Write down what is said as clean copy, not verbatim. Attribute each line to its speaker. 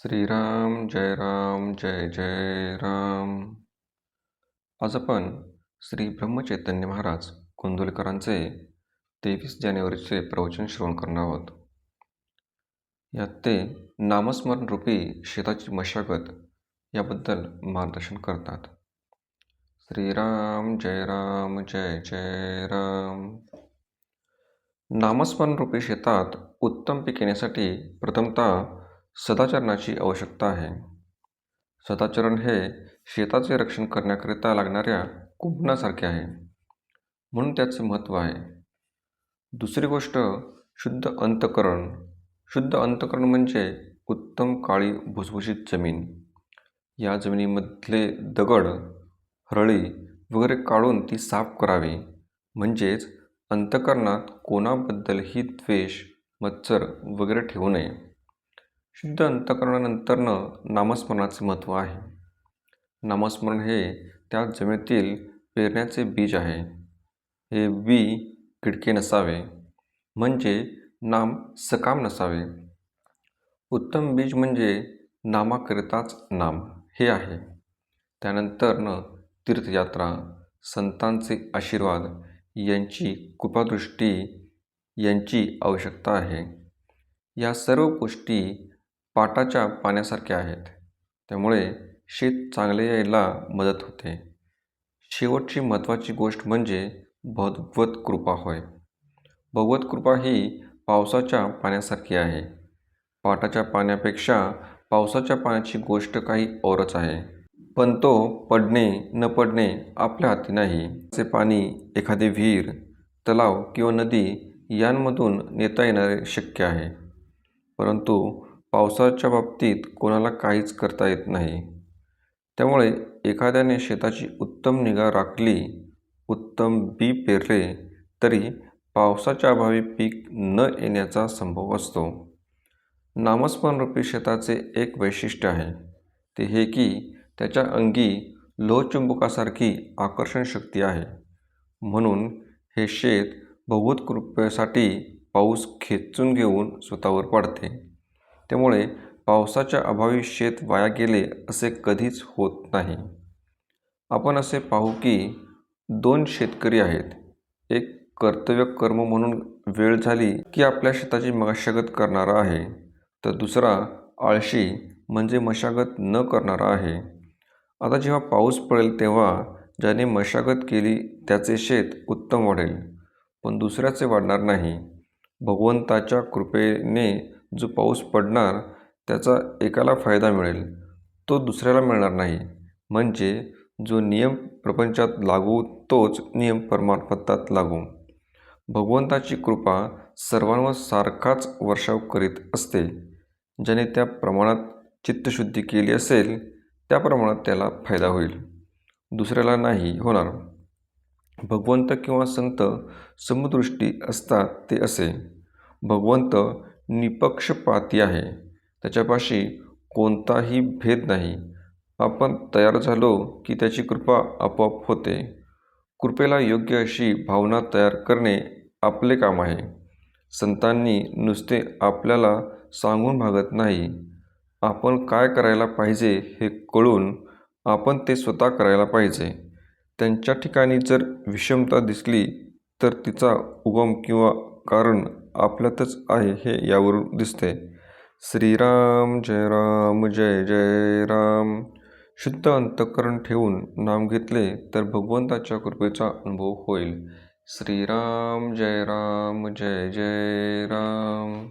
Speaker 1: श्रीराम जय राम जय जय राम. आज आपण श्री ब्रह्मचैतन्य महाराज गोंदवलेकरांचे 23 जानेवारीचे प्रवचन श्रवण करणार आहोत. यात ते नामस्मरण रूपी शेताची मशागत याबद्दल मार्गदर्शन करतात. श्रीराम जय राम जय जय राम. नामस्मरण रूपी शेतात उत्तम पीक येण्यासाठी प्रथमतः सदाचरणाची आवश्यकता आहे. सदाचरण हे शेताचे रक्षण करण्याकरिता लागणाऱ्या कुंपणासारखे आहे, म्हणून त्याचे महत्त्व आहे. दुसरी गोष्ट शुद्ध अंतःकरण. शुद्ध अंतःकरण म्हणजे उत्तम काळी भुसभुशीत जमीन. या जमिनीमधले दगड, हरळी वगैरे काढून ती साफ करावी. म्हणजेच अंतःकरणात कोणाबद्दलही द्वेष, मत्सर वगैरे ठेवू नये. शुद्ध अंतःकरणानंतरनं नामस्मरणाचे महत्त्व आहे. नामस्मरण हे त्या जमिनीतील पेरण्याचे बीज आहे. हे बी किडके नसावे, म्हणजे नाम सकाम नसावे. उत्तम बीज म्हणजे नामाकरिताच नाम हे आहे. त्यानंतरनं तीर्थयात्रा, संतांचे आशीर्वाद यांची कृपादृष्टी यांची आवश्यकता आहे. या सर्व गोष्टी पाटाच्या पाण्यासारख्या आहेत, त्यामुळे शेत चांगले यायला मदत होते. शेवटची महत्त्वाची गोष्ट म्हणजे भगवत कृपा होय. भगवत कृपा ही पावसाच्या पाण्यासारखी आहे. पाटाच्या पाण्यापेक्षा पावसाच्या पाण्याची गोष्ट काही औरच आहे. पण तो पडणे न पडणे आपल्या हाती नाही. ते पाणी एखादे विहीर, तलाव किंवा नदी यांमधून नेता येणारे शक्य आहे, परंतु पावसाच्या बाबतीत कोणाला काहीच करता येत नाही. त्यामुळे एखाद्याने शेताची उत्तम निगा राखली, उत्तम बी पेरले तरी पावसाच्या अभावी पीक न येण्याचा संभव असतो. नामस्मरणरूपी शेताचे एक वैशिष्ट्य आहे, ते हे की त्याच्या अंगी लोहचुंबकासारखी आकर्षण शक्ती आहे. म्हणून हे शेत भगवत कृपेसाठी पाऊस खेचून घेऊन स्वतःवर पाडते. त्यामुळे पावसाच्या अभावी शेत वाया गेले असे कधीच होत नाही. आपण असे पाहू की 2 शेतकरी आहेत. एक कर्तव्य कर्म म्हणून वेळ झाली की आपल्या शेताची मशागत करणारा आहे, तर दुसरा आळशी म्हणजे मशागत न करणारा आहे. आता जेव्हा पाऊस पडेल तेव्हा ज्याने मशागत केली त्याचे शेत उत्तम वाढेल, पण दुसऱ्याचे वाढणार नाही. भगवंताच्या कृपेने जो पाऊस पडणार त्याचा एकाला फायदा मिळेल, तो दुसऱ्याला मिळणार नाही. म्हणजे जो नियम प्रपंचात लागू तोच नियम परमार्थात लागू. भगवंताची कृपा सर्वांवर सारखाच वर्षाव करीत असते. ज्याने त्या प्रमाणात चित्तशुद्धी केली असेल त्या प्रमाणात त्याला फायदा होईल, दुसऱ्याला नाही होणार. भगवंत किंवा संत समदृष्टी असतात ते असे. भगवंत निपक्षपाती आहे, त्याच्यापाशी कोणताही भेद नाही. आपण तयार झालो की त्याची कृपा आपोआप होते. कृपेला योग्य अशी भावना तयार करणे आपले काम आहे. संतांनी नुसते आपल्याला सांगून भागत नाही. आपण काय करायला पाहिजे हे कळून आपण ते स्वतः करायला पाहिजे. त्यांच्या ठिकाणी जर विषमता दिसली तर तिचा उगम किंवा कारण आपल्यातच आहे हे यावरून दिसते. श्रीराम जय राम जय जय राम. शुद्ध अंतःकरण ठेवून नाम घेतले तर भगवंताच्या कृपेचा अनुभव होईल. श्रीराम जय राम जय जय राम.